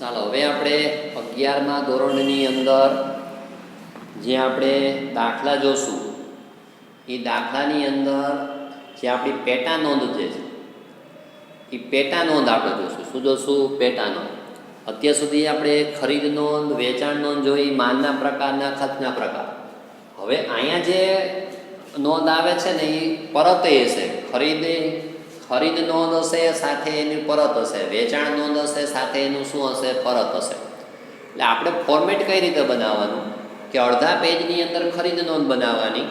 ચાલો હવે આપણે 11મા ધોરણની અંદર જે આપણે દાખલા જોશું એ દાખલાની અંદર જે આપણી પેટા નોંધ જે છે એ પેટા નોંધ આપણે જોશું. શું જોશું? પેટા નોંધ. અત્યાર સુધી આપણે ખરીદ નોંધ, વેચાણ નોંધ જોઈ, માલના પ્રકારના, ખર્ચના પ્રકાર. હવે અહીંયા જે નોંધ આવે છે ને એ પરત હશે. ખરીદ નોંધ હશે, સાથે એની પરત હશે. વેચાણ નોંધ હશે, સાથે એનું શું હશે? પરત હશે. એટલે આપણે ફોર્મેટ કઈ રીતે બનાવવાનું કે અડધા પેજની અંદર ખરીદ નોંધ બનાવવાની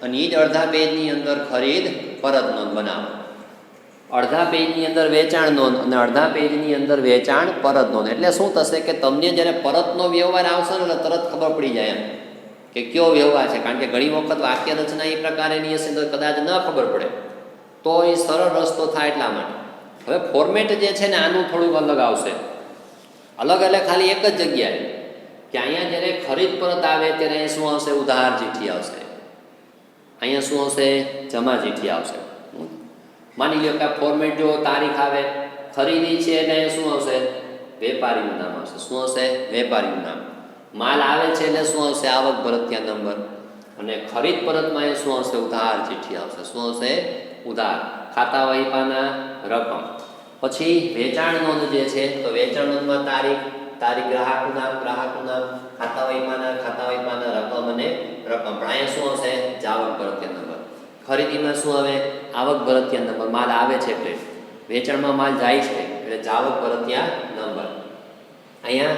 અને એ જ અડધા પેજની અંદર ખરીદ પરત નોંધ બનાવવાની. અડધા પેજની અંદર વેચાણ નોંધ અને અડધા પેજની અંદર વેચાણ પરત નોંધ. એટલે શું થશે કે તમને જ્યારે પરતનો વ્યવહાર આવશે ને એટલે તરત ખબર પડી જાય એમ કે કયો વ્યવહાર છે. કારણ કે ઘણી વખત વાક્ય રચના એ પ્રકારેની હશે તો કદાચ ન ખબર પડે, તો એ સરળ રસ્તો થાય એટલા માટે. હવે ફોર્મેટ જે છે ને આનું થોડુંક અલગ આવશે. અલગ એટલે ખાલી એક જ જગ્યાએ કે અહીંયા જ્યારે ખરીદ પરત આવે ત્યારે શું આવશે? ઉધાર ચીઠ્ઠી આવશે. અહીંયા શું આવશે? જમા ચીઠ્ઠી આવશે. માની લો કે ફોર્મેટ જો તારીખ આવે, ખરીદી છે એટલે શું આવશે? વેપારીનું નામ આવશે. શું આવશે? વેપારીનું નામ. માલ આવે છે એટલે શું આવશે? આવક ભરતિયા નંબર. અને ખરીદ પરતમાં એ શું આવશે? ઉધાર ચીઠ્ઠી આવશે. શું આવશે? ઉધાર. ખાતા વહીપાના રકમ. પછી વેચાણ નોંધ જે છે તો વેચાણ નોંધમાં તારીખ ગ્રાહકનું નામ, ખાતા વહીપાના રકમ અને રકમ. પણ અહીંયા શું આવશે? આવક ભરતિયા નંબર. ખરીદીમાં શું આવે? આવક ભરતિયા નંબર. માલ આવે છે એટલે, વેચાણમાં માલ જાય છે એટલે આવક ભરતિયા નંબર. અહીંયા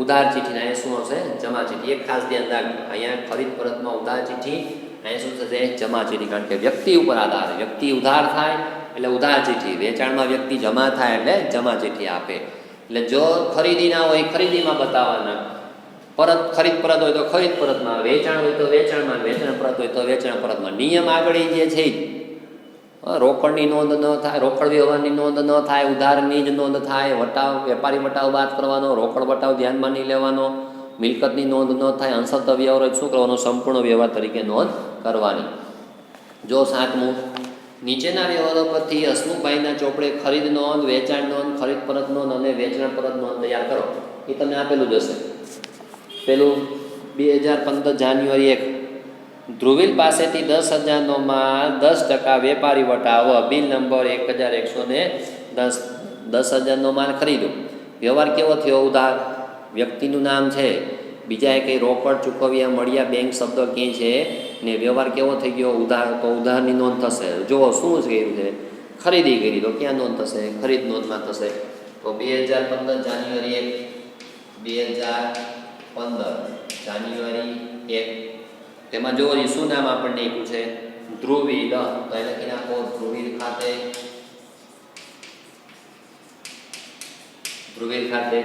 ઉધાર ચીઠ્ઠી, અહીંયા શું આવશે? જમા ચીઠ્ઠી. એક ખાસ ધ્યાન રાખજો, અહીંયા ખરીદ પરતમાં ઉધાર ચીઠ્ઠી, અહીંયા શું થશે? જમા ચીઠ્ઠી. કારણ કે વ્યક્તિ ઉપર આધાર. વ્યક્તિ ઉધાર થાય એટલે ઉધાર ચીઠ્ઠી, વેચાણમાં વ્યક્તિ જમા થાય એટલે જમા ચીઠ્ઠી આપે. એટલે જો ખરીદી ના હોય ખરીદીમાં બતાવવાના, ખરીદ પરત હોય તો ખરીદ પરતમાં, વેચાણ હોય તો વેચાણમાં, વેચાણ પરત હોય તો વેચાણ પરતમાં. નિયમ આગળ જે છે રોકડની નોંધ ન થાય, રોકડ વ્યવહારની નોંધ ન થાય, ઉધારની જ નોંધ થાય, વેપારી વટાવ બાદ કરવાનો, રોકડ વટાવ ધ્યાનમાં નહીં લેવાનો, મિલકતની નોંધ ન થાય, અંશત વ્યવહાર શું કરવાનો? સંપૂર્ણ વ્યવહાર તરીકે નોંધ કરવાની. જો 7મું, નીચેના વ્યવહારો પરથી હસમુખભાઈના ચોપડે ખરીદ નોંધ, વેચાણ નોંધ, ખરીદ પરત નોંધ અને વેચાણ પરત નોંધ તૈયાર કરો. એ તમને આપેલું જ હશે. પેલું 2015 જાન્યુઆરી 1, ધ્રુવીલ પાસેથી 10,000નો માલ 10% વેપારી વટાવ, બિલ નંબર 1110, 10,000નો માલ ખરીદો. વ્યવહાર કેવો થયો? ઉધાર. વ્યક્તિનું નામ છે, બીજાએ કંઈ રોકડ ચૂકવ્યા, મળ્યા, બેંક શબ્દ ક્યાંય છે ને વ્યવહાર કેવો થઈ ગયો? ઉધાર. તો ઉધારની નોંધ થશે. જો શું જ કર્યું છે? ખરીદી કરી. તો ક્યાં નોંધ થશે? ખરીદ નોંધમાં થશે. તો 2015 જાન્યુઆરી 1, 2015 જાન્યુઆરી 1, તેમાં જો શું નામ આપણને આપ્યું છે? ધ્રુવીલ. તો એ લખી નાખો ધ્રુવીલ ખાતે. ધ્રુવીલ ખાતે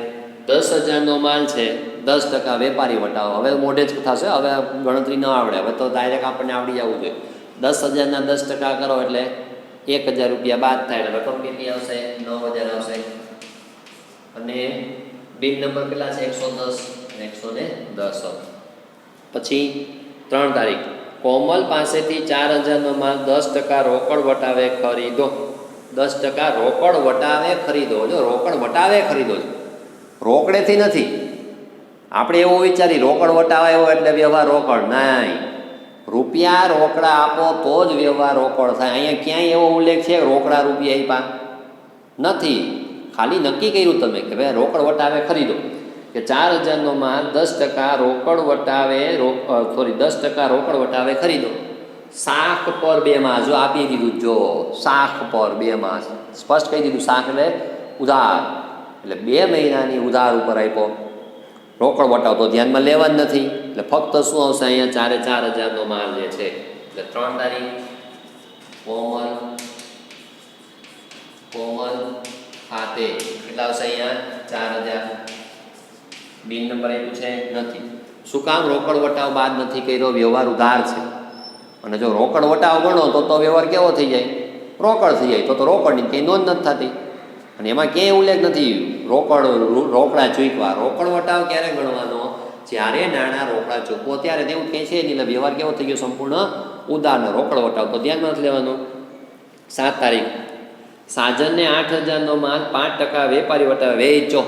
10,000નો માલ છે, 10% વેપારી વટાવ. હવે મોઢે જ થશે, હવે ગણતરી ન આવડે, હવે તો ડાયરેક્ટ આપણને આવડી જવું જોઈએ. 10,000ના 10% કરો એટલે 1,000 રૂપિયા બાદ થાય એટલે રકમ કેટલી આવશે? 9,000 આવશે. અને બિલ નંબર કેટલા છે? 110. પછી 3 તારીખ, કોમલ પાસેથી 4,000નો માલ 10% રોકડ વટાવે ખરીદો. 10% રોકડ વટાવે ખરીદો. જો રોકડ વટાવે ખરીદો છે, રોકડેથી નથી. આપણે એવું વિચારી રોકડ વટાવાયો એટલે વ્યવહાર રોકડ. નહીં, રૂપિયા રોકડા આપો તો જ વ્યવહાર રોકડ થાય. અહીંયા ક્યાંય એવો ઉલ્લેખ છે રોકડા રૂપિયા આપ્યા નથી. ખાલી નક્કી કર્યું તમે કે ભાઈ રોકડ વટાવે ખરીદો, કે 4,000નો માલ 10% રોકડ વટાવે 10% રોકડ વટાવે ખરીદો. શાખ પર 2 માસ. જો આપી દીધું, જો શાખ પર 2 માસ સ્પષ્ટ કહી દીધું. શાખ એટલે ઉધાર, એટલે 2 મહિનાની ઉધાર ઉપર આપ્યો. રોકડ વટાવ તો ધ્યાનમાં લેવા જ નથી. એટલે ફક્ત શું આવશે? અહીંયા 4,000નો માલ જે છે એટલે 3 તારીખ કોમલ ખાતે કેટલા આવશે? અહીંયા 4,000. બિલ નંબર આપ્યું છે? નથી. શું કામ? રોકડ વટાવ બાદ નથી કર્યો, વ્યવહાર ઉધાર છે. અને જો રોકડ વટાવ ગણો તો વ્યવહાર કેવો થઈ જાય? રોકડ થઈ જાય. તો રોકડની કંઈ નોંધ નથી થતી. અને એમાં ક્યાંય ઉલ્લેખ નથી રોકડા ચૂકવા. રોકડ વટાવ ક્યારે ગણવાનો? જ્યારે નાણાં રોકડા ચૂકવો ત્યારે. તેવું કંઈ છે નહીં. એટલે વ્યવહાર કેવો થઈ ગયો? સંપૂર્ણ ઉધારનો. રોકડ વટાવ તો ધ્યાનમાં નથી લેવાનો. 7 તારીખ, સાજનને 8,000નો માલ 5% વેપારી વટાવે વેચો.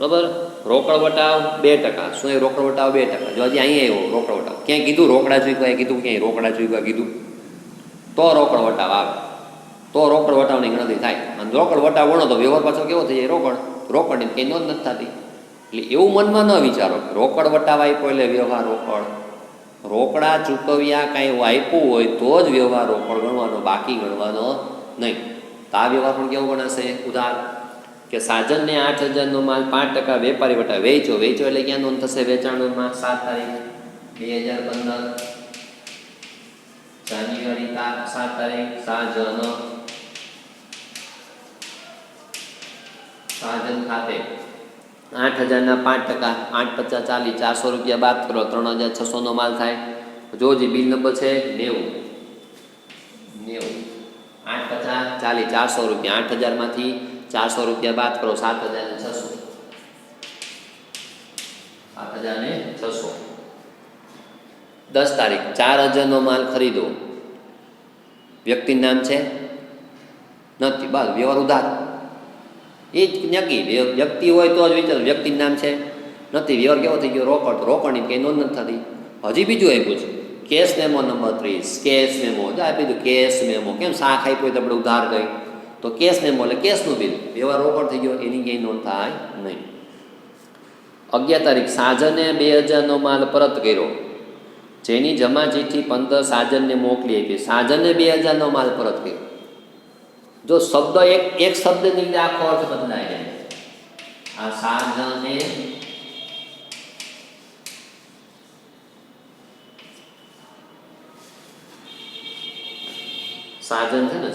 બરાબર. રોકડ વટાવ 2%. શું એ રોકડ વટાવ 2%? જો હજી અહીંયા આવ્યો રોકડ વટાવ. ક્યાંય કીધું રોકડા ચૂકવાય કીધું, ક્યાંય રોકડા ચૂકવા કીધું? તો રોકડ વટાવ આવે, તો રોકડ વટાવની ગણતરી થાય. અને રોકડ વટાવ ગણો તો વ્યવહાર પાછો કેવો થઈ જાય? રોકડની કંઈ નોંધ નથી થતી. એટલે એવું મનમાં ન વિચારો રોકડ વટાવ આપ્યો એટલે વ્યવહાર રોકડ. રોકડા ચૂકવ્યા કાંઈ એવું આપ્યું હોય તો જ વ્યવહાર રોકડ ગણવાનો, બાકી ગણવાનો નહીં. તો આ વ્યવહાર પણ કેવો ગણાશે? ઉધાર. કે સાજનને 8,000નો માલ 5% વેપારી વટાવે વેચો એટલે ક્યાં નોંધ થશે? વેચાણમાં 7 તારીખ 2015 જાન્યુઆરી 7 તારીખ સાજન ખાતે 8,000ના 5%, 8 × 50 = 400 રૂપિયા બાદ કરો, 3,600નો માલ થાય. જો જે બિલ નંબર છે 90 8 × 50 = 400 રૂપિયા. 8,000માંથી 400 રૂપિયા બાદ કરો, 7,600. 7,600. 10 તારીખ 4,000નો માલ ખરીદો. વ્યક્તિનું નામ છે? નથી. બસ વ્યવહાર ઉધાર. એ જ નક્કી. વ્યક્તિ હોય તો જ વિચાર. વ્યક્તિનું નામ છે? નથી. વ્યવહાર કેવો થઈ ગયો? રોકડની કંઈ નોંધ નથી થતી. હજી બીજું આપ્યું છે cash memo number 30. Cash memo આપી દીધું. કેશ મેમો કેમ? શાખ આપ્યું તો આપણે ઉધાર ગઈ તો કેશ મેમો એટલે કેશનું બિલ. વ્યવહાર રોકડ થઈ ગયો, એની ક્યાંય નોંધ થાય નહીં. 11 તારીખ સાજને 2,000નો માલ પરત કર્યો. જેની જમા ચિઠ્ઠી 15 સાજનને મોકલી આપી. સાજને 2,000નો માલ પરત કર્યો. જો શબ્દ એક શબ્દની લીધે આખો અર્થ બદલાઈ જાય. આ સાજને સાજન છે ને,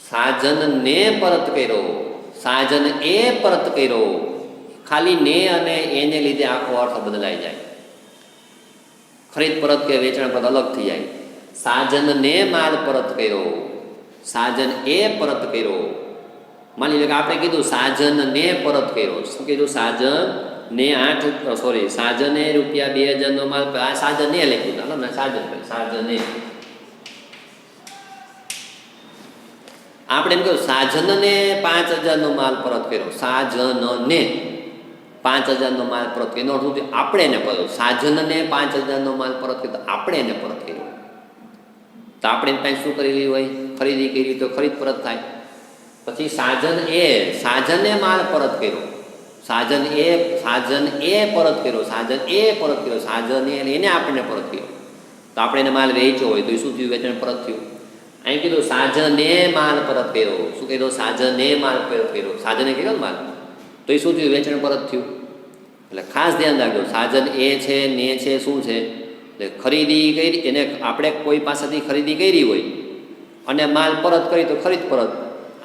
સાજનને પરત કર્યો. સાજન એ પરત કર્યો. ખાલી ને અને એને લીધે આખો અર્થ બદલાઈ જાય. ખરીદ પરત કે વેચાણ પરત અલગ થઈ જાય. સાજનને માલ પરત કર્યો, સાજન એ પરત કર્યો. માની લો કે આપણે કીધું સાજનને પરત કર્યો. શું કીધું? સાજને સાજને રૂપિયા 2,000નો માલ. આ સાજને લખ્યું ને, સાજને. આપણે એમ કહ્યું સાજનને 5,000નો માલ પરત કર્યો. સાજનને 5,000નો માલ પરત કર્યો. એનો અર્થ આપણે એને પરત. સાજનને 5,000નો માલ પરત કર્યો તો આપણે એને પરત કર્યો. તો આપણે કાંઈ શું કરેલી હોય? ખરીદી કરી તો ખરીદ પરત થાય. પછી સાજને માલ પરત કર્યો. સાજન એ પરત કર્યો. સાજન એને આપણને પરત કર્યો. તો આપણે એને માલ વેચ્યો હોય તો એ શું થયું? વેચાણ પરત થયું. અહીં કીધું સાજને માલ પરત કર્યો. શું કીધું? સાજને માલ પરત કર્યો. સાજને કર્યો માલ તો એ શું થયું? વેચાણ પરત થયું. એટલે ખાસ ધ્યાન રાખજો. સાજન એ છે, ને છે, શું છે? એટલે ખરીદી કરી, એને આપણે કોઈ પાસેથી ખરીદી કરી હોય અને માલ પરત કરી તો ખરીદ પરત.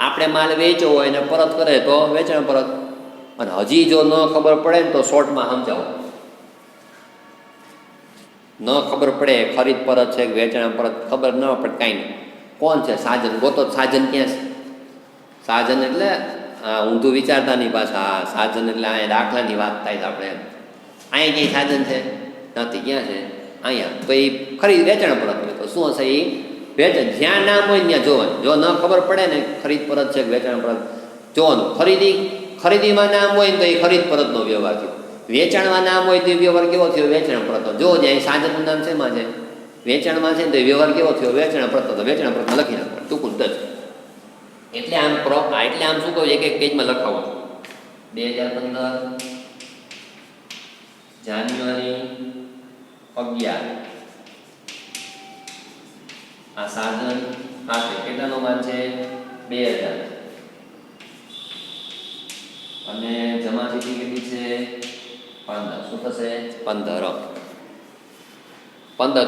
આપણે માલ વેચ્યો હોય અને પરત કરે તો વેચાણ પરત. અને હજી જો ન ખબર પડે ને તો શોર્ટમાં સમજાવો. ન ખબર પડે ખરીદ પરત છે કે વેચાણ પરત, ખબર ન પડે કાંઈ નહીં. કોણ છે સાજન? ગોતો. સાજન ક્યાં છે? સાજન એટલે ઊંધું વિચારતા નહીં પાછા. સાજન એટલે અહીંયા દાખલાની વાત થાય છે આપણે. અહીંયા ક્યાંય સાજન છે? નથી. ક્યાં છે? અહીંયા. તો એ ખરીદ વેચાણ પરત તો શું હશે? એ વેચાણ. જ્યાં નામ હોય ત્યાં જોવાનું. જો ન ખબર પડે ને ખરીદ પરત છે કે વેચાણ પરત, જોવાનું. ખરીદીમાં નામ હોય ને તો એ ખરીદ પરતનો વ્યવહાર થયો. વેચાણમાં નામ હોય તો એ વ્યવહાર કેવો થયો? વેચાણ પરતનો. જો જ્યાં સાજનનું નામ શેમાં છે? વેચાણમાં છે ને તો વ્યવહાર કેવો થયો? વેચાણ પરત. તો વેચાણ પરતમાં લખી નાખવાનું ટૂંકું જ. એટલે આમ શું કહું? એક પેજમાં લખાવવાનું. 2015 જાન્યુઆરી 11 આ સાજન પાસે કેટલાનો માલ છે? 2,000. અને જમા ચીઠી કેટલી છે? 15. શું થશે? 15.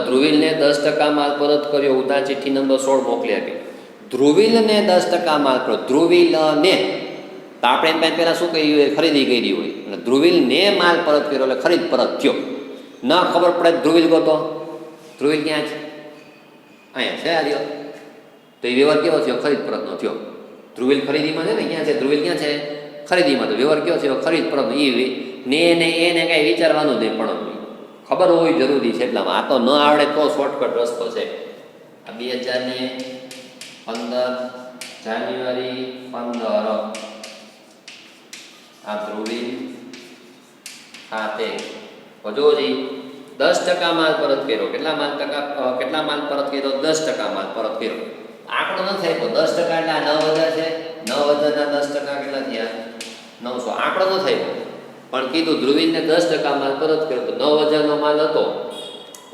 ધ્રુવીલને 10% માલ પરત કર્યો. ઉધાર ચિઠ્ઠી નંબર 16 મોકલી આપી. ધ્રુવીલને 10% માલ પરત. ધ્રુવીલને તો આપણે એમ પહેલાં શું કહ્યું હોય? ખરીદી કરી હોય. અને ધ્રુવીલને માલ પરત કર્યો એટલે ખરીદ પરત થયો. ન ખબર પડે ધ્રુવીલ ગોતો. ધ્રુવીલ ક્યાં છે? અહીંયા છે. આ રહ્યો. તો એ વ્યવહાર કેવો થયો? ખરીદ પરતનો થયો. ધ્રુવીલ ખરીદીમાં છે ને, ક્યાં છે? ધ્રુવીલ ક્યાં છે? ખરીદીમાં. તો વ્યવહાર કેવો થયો? ખરીદ પરત. એને કાંઈ વિચારવાનું નહીં પણ ખબર હોવી જરૂરી છે એટલામાં. આ તો ન આવડે તો શોર્ટકટ રસ્તો છે. આ 2015 જાન્યુઆરી 15 આ ધ્રુવીન ખાતે હજોજી 10% માલ પરત કર્યો. કેટલા માલ પરત કર્યો? 10% માલ પરત કર્યો. આંકડો ન થાય તો 10% એટલે આ 9000 છે. 9000 ના 10% કેટલા થયા? 900. આંકડો ન થાય પણ કીધું ધ્રુવીનને 10% માલ પરત કર્યો તો 9000 નો માલ હતો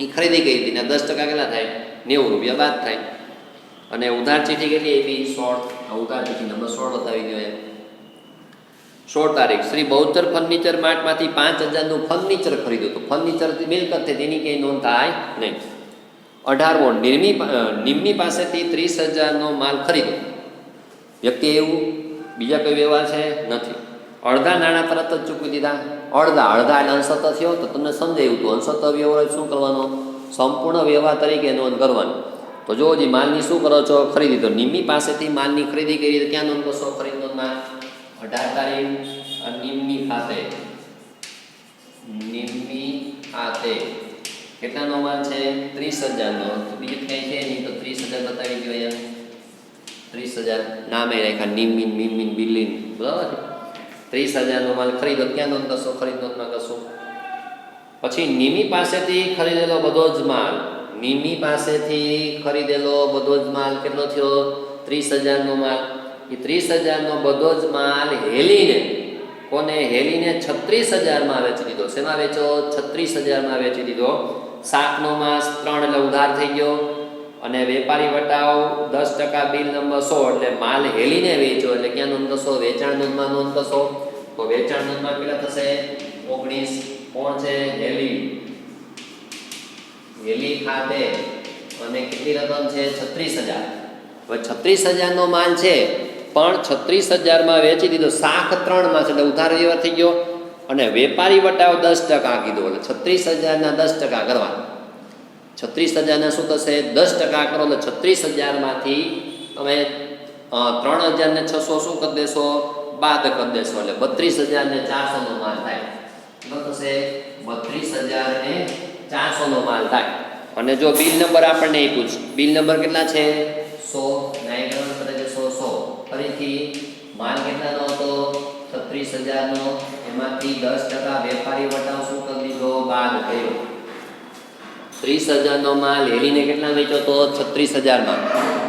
એ ખરીદી કરી હતી ને 10% કેટલા થાય? 90 રૂપિયા બાદ થાય. અને ઉધાર ચીઠી કેટલી આપી? 16. ઉધાર ચીઠી નંબર 16 બતાવી દો. 16 તારીખ શ્રી બહુચર ફર્નિચર માર્ટમાંથી 5000 નું ફર્નિચર ખરીદ્યું હતું. ફર્નિચર મિલકત છે તેની કંઈ નોંધ થાય નહીં. 18મો નિમ્મી પાસેથી 30,000 નો માલ ખરીદ્યો. વ્યક્તિ એવું બીજા કોઈ વ્યવહાર છે નથી. અડધા નાણાં તરત જ ચૂકવી દીધા. અડધા એટલે અંશત થયો તો તમને સમજાયું હતું. અંશત વ્યવહાર શું કરવાનો? સંપૂર્ણ વ્યવહાર તરીકે નોંધ કરવાની. તો જો જે માલની શું કરો છો? ખરીદી. તો નિમ્મી પાસેથી માલની ખરીદી કરી તો ક્યાં નોંધ કરશો? ખરીદ નોંધમાં 18 તારીખ નિમ્મી ખાતે કેટલાનો માલ છે? 30,000 નો. તો બીજું કઈ છે નહીં તો 30,000 બતાવી દો અહીંયા. 30,000 નામે રાખ્યા નિમ્મીન બિલ્લીન બરાબર. 30,000 નો માલ ખરીદો ક્યાં નોંધ કરશો? ખરીદ નોંધમાં કરશો. પછી નિમ્મી પાસેથી ખરીદેલો બધો જ માલ. નિમ્મી પાસેથી ખરીદેલો બધો જ માલ કેટલો થયો? 30,000 નો માલ. એ 30,000 નો બધો જ માલ હેલીને કોને? હેલીને 36,000 માં વેચી દીધો. શેમાં વેચો? 36,000 માં વેચી દીધો. શાકનો માસ 3 એટલે ઉધાર થઈ ગયો. અને વેપારી વટાવ 10% બિલ નંબર 100 એટલે માલ હેલીને વેચો એટલે ક્યાં નોંધ કરશો? વેચાણ નોંધમાં નોંધ કરશો. તો વેચાણ નોંધમાં કેટલા થશે? 19. કોણ છે? હેલી ખાતે. અને કેટલી રકમ છે? 36,000. હવે 36,000 નો માલ છે પણ 36,000 માં વેચી દીધો. શાક 3 માં છે એટલે ઉધાર વ્યવહાર થઈ ગયો. અને વેપારી વટાવ 10% કીધો એટલે 36,000 ના 10% કરવા. 36,000 ના શું થશે? 10% કરો એટલે 36,000 માંથી તમે 3,600 શું કરી દેશો? બાદ કરી દેશો એટલે 32,400 નો માલ થાય. કેટલો થશે? 32,400 નો માલ થાય. અને જો બિલ નંબર આપણને એ પૂછ, બિલ નંબર કેટલા છે? 100. નાયગ્રામ કરે છે 100. ફરીથી માલ કેટલાનો હતો? 36,000 નો. એમાંથી 10% વેપારી વટાવ શું કરી દીધો? બાદ કર્યો. 30,000 નો માલ હેલીને કેટલા વેચો તો? 36,000 માં.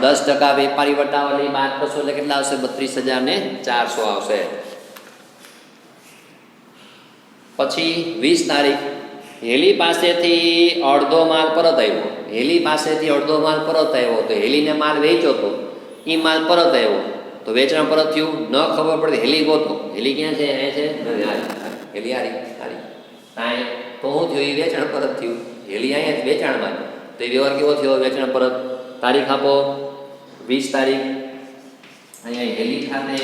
10% વેપારી વટાવ એટલે બાદ કરશો એટલે કેટલા આવશે? 32,400 આવશે. પછી 20 તારીખ હેલી પાસેથી અડધો માલ પરત આવ્યો. હેલી પાસેથી અડધો માલ પરત આવ્યો તો હેલીને માલ વેચ્યો તો એ માલ પરત આવ્યો તો વેચાણ પરત થયું. ન ખબર પડે હેલી ગોતો. હેલી ક્યાં છે? અહીં છે. હેલી હારી તો શું થયું? એ વેચાણ પરત થયું. હેલી અહીંયા જ વેચાણમાં. તો એ વ્યવહાર કેવો થયો? વેચાણ પરત. તારીખ આપો 20 તારીખ. અહીંયા હેલી ખાતે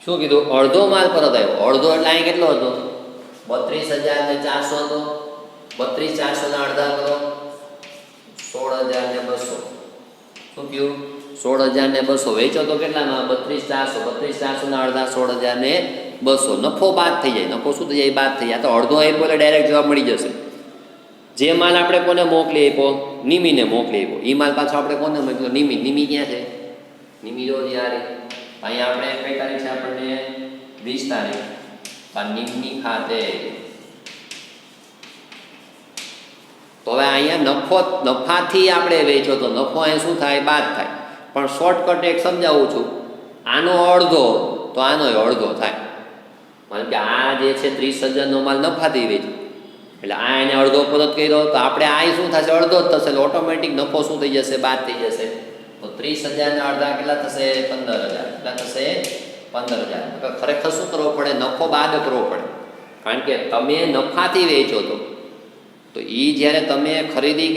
શું કીધું? અડધો માલ પરત આવ્યો. અડધો એટલે અહીં કેટલો હતો? 32,400 હતો. 32,400 ના અડધા કરો 16,200. શું થયું? 16,200. વેચો તો કેટલામાં? 32,400. 32,400 ના અડધા 16,200. નફો બાદ થઈ જાય. નફો શું થઈ જાય? બાદ થઈ જાય. તો અડધો આપ્યો એટલે ડાયરેક્ટ જવાબ મળી જશે. જે માલ આપણે કોને મોકલી આપ્યો? નિમીને મોકલી આપ્યો. એ માલ પાછો આપણે કોને મોકલ્યો? નિમી ક્યાં છે? નિમી જો યાર અહીંયા આપણે કઈ તારીખ છે? આપણને 20 તારીખ. આ નિમ્મી ખાતે. તો હવે અહીંયા નફાથી આપણે વેચો તો નફો અહીં શું થાય? બાદ થાય. પણ શોર્ટકટ એક સમજાવું છું. આનો અડધો તો આનો અડધો થાય. કારણ કે આ જે છે 30,000 નો માલ નફાથી વેચ્યો એટલે આ એને અડધો પરત કર્યો તો આપણે આ શું થશે? અડધો જ થશે એટલે ઓટોમેટિક નફો શું થઈ જશે? બાદ થઈ જશે. તો 30,000 ના અડધા કેટલા થશે? 15,000. કેટલા થશે? 15,000. ખરેખર શું કરવો પડે? નફો બાદ કરવો પડે. કારણ કે તમે નફાથી વેચો તો એ જ્યારે તમે ખરીદી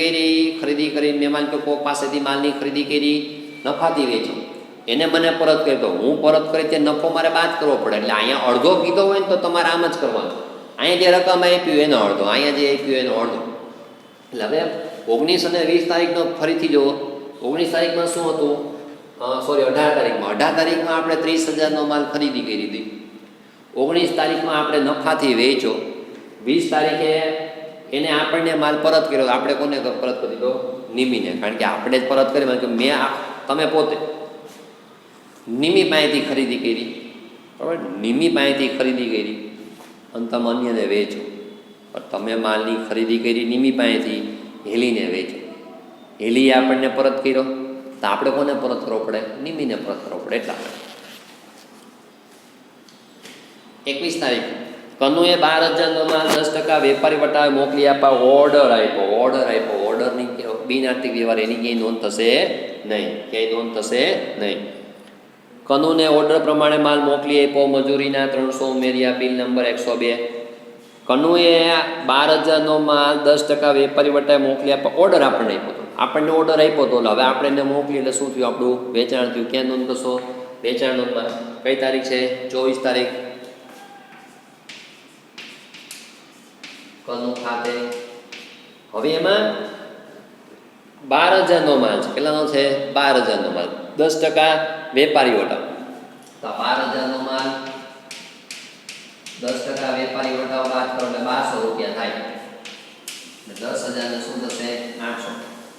કરી મહેમાન કે કોક પાસેથી માલની ખરીદી કરી નફાથી વેચો એને મને પરત કરતો હું પરત કરી તે નફો મારે બાદ કરવો પડે. એટલે અહીંયા અડધો કીધો હોય ને તો તમારે આમ જ કરવાનું. અહીંયા જે રકમ આપ્યું એનો અડધો, અહીંયા જે આપ્યું એનો અડધો. એટલે હવે 19 અને 20 તારીખનો ફરીથી જુઓ. 19 તારીખમાં શું હતું? 18 તારીખમાં આપણે 30,000 નો માલ ખરીદી કરી હતી. 19 તારીખમાં આપણે નફાથી વેચ્યો, 20 તારીખે એને આપણને માલ પરત કર્યો, આપણે કોને પરત કરી દો? નિમીને. કારણ કે આપણે જ પરત કરી, કે તમે પોતે નિમી પાસેથી ખરીદી કરી, બરાબર? નિમી પાસેથી ખરીદી કરી અને તમે અન્યને વેચો. પણ તમે માલની ખરીદી કરી નિમી પાસેથી, હેલીને વેચો. હેલીએ આપણને પરત કર્યો, તો આપણે કોને પરત કરવો પડે? નિમીને પરત કરવો પડે. એટલા માટે 21 તારીખ કનુએ 12,000નો માલ 10% વેપારી વટાવે મોકલી આપવા ઓર્ડર આપ્યો. ઓર્ડરની બિનઆર્થિક વ્યવહાર એની ક્યાંય નોંધ થશે નહીં. કનુને ઓર્ડર પ્રમાણે માલ મોકલી આપ્યો, મજૂરીના 300 ઉમેર્યા, બિલ નંબર 102. કનુએ 12,000નો માલ 10% વેપારી વટાવે મોકલી આપવા ઓર્ડર આપણને ઓર્ડર આપ્યો હતો. હવે આપણે એને મોકલી એટલે શું થયું? આપણું વેચાણ થયું. ક્યાં નોંધ કરશો? વેચાણ નોંધમાં. કઈ તારીખ છે? 24 તારીખ. કનુ ખાતે હવે એમાં 12,000નો માલ છે. કેટલાનો છે? 12,000નો માલ, 10% વેપારી વટાવ. તો 12,000નો માલ 10% વેપારી વટાવ બાદ કરો એટલે 1200 રૂપિયા થાય. 10,000 ને શું થશે? 800.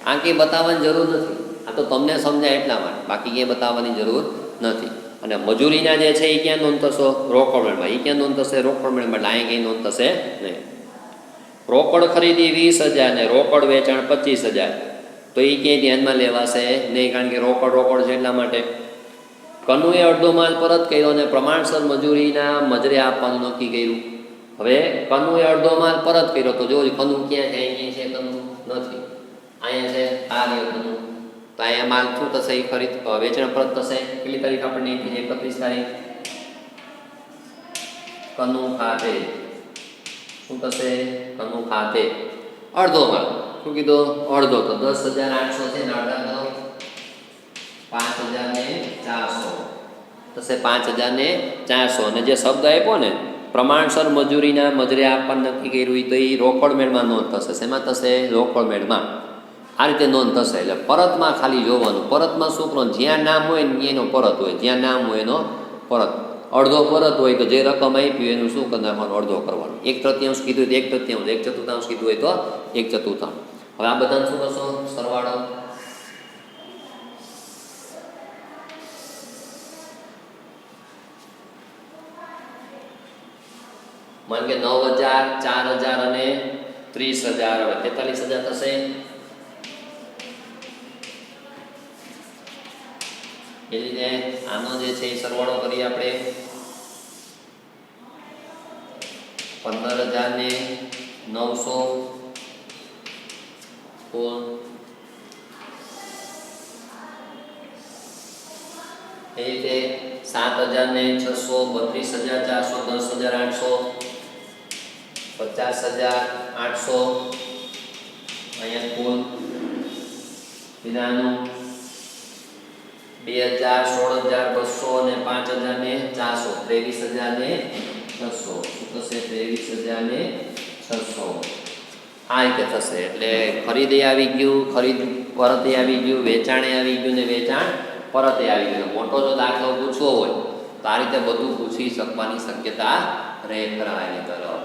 આ કંઈ બતાવવાની જરૂર નથી, આ તો તમને સમજાય એટલા માટે, બાકી ક્યાંય બતાવવાની જરૂર નથી. અને મજૂરીના જે છે એ ક્યાં નોંધ થશો? રોકડ મેળમાં. એ ક્યાં નોંધ થશે? રોકડ મેળમાં. એટલે અહીંયા કંઈ નોંધ થશે નહીં. રોકડ ખરીદી 20,000 ને રોકડ વેચાણ 25,000, તો એ ક્યાંય ધ્યાનમાં લેવાશે નહીં, કારણ કે રોકડ છે એટલા માટે. કનુએ અડધો માલ પરત કર્યો અને પ્રમાણસર મજૂરીના મજરે આપવાનું નક્કી કર્યું. હવે કનુએ અડધો માલ પરત કર્યો, તો જો કનુ ક્યાં છે? અહીંયા છે કનુ? નથી. અહીંયા છે, આ રહ્યો કનુ. તો અહીંયા માલ શું થશે? એ વેચાણ પરત થશે. કેટલી તારીખ આપણને? 31 તારીખ. કનુ ખાતે શું થશે? કનુ ખાતે અડધો માલ. શું કીધું? અડધો. તો 10,800 છે ને અડધા કરો 5,400 થશે. 5,400. અને જે શબ્દ આપ્યો ને પ્રમાણસર મજૂરીના મજરે આપવાનું નક્કી કર્યું, તો એ રોકડ મેળમાં નોંધ થશે. શેમાં થશે? રોકડ મેળમાં. આ રીતે નોંધ થશે. એટલે પરતમાં ખાલી જોવાનું. પરતમાં શું કરવાનું? જ્યાં નામ હોય ને એનો પરત હોય, જ્યાં નામ હોય એનો પરત. અડધો પરત હોય તો જે રકમ આપી એનું શું કરી નાખવાનું? અડધો કરવાનો. 1/3 કીધું હોય તો 1/3, 1/4 કીધું હોય તો 1/4. હવે આ બધાને શું કરશો? સરવાળો. માન કે 9,000, 4,000 અને 30,000. હવે 43,000 થશે. એ રીતે આનો જે છે એ સરવાળો કરીએ આપણે. 15,900 એ રીતે 7,600, 32,400, 10,800, 50,800. અહીંયા કુલ વિધાનું 2,000, 16,200 અને 5,400, 23,600. શું થશે? 23,600. આ રીતે થશે. એટલે ખરીદી આવી ગયું, ખરીદ પરતે આવી ગયું, વેચાણે આવી ગયું ને વેચાણ પરતે આવી ગયું. મોટો જો દાખલો પૂછવો હોય તો આ રીતે બધું પૂછી શકવાની શક્યતા રહે ખરા એની તરફ.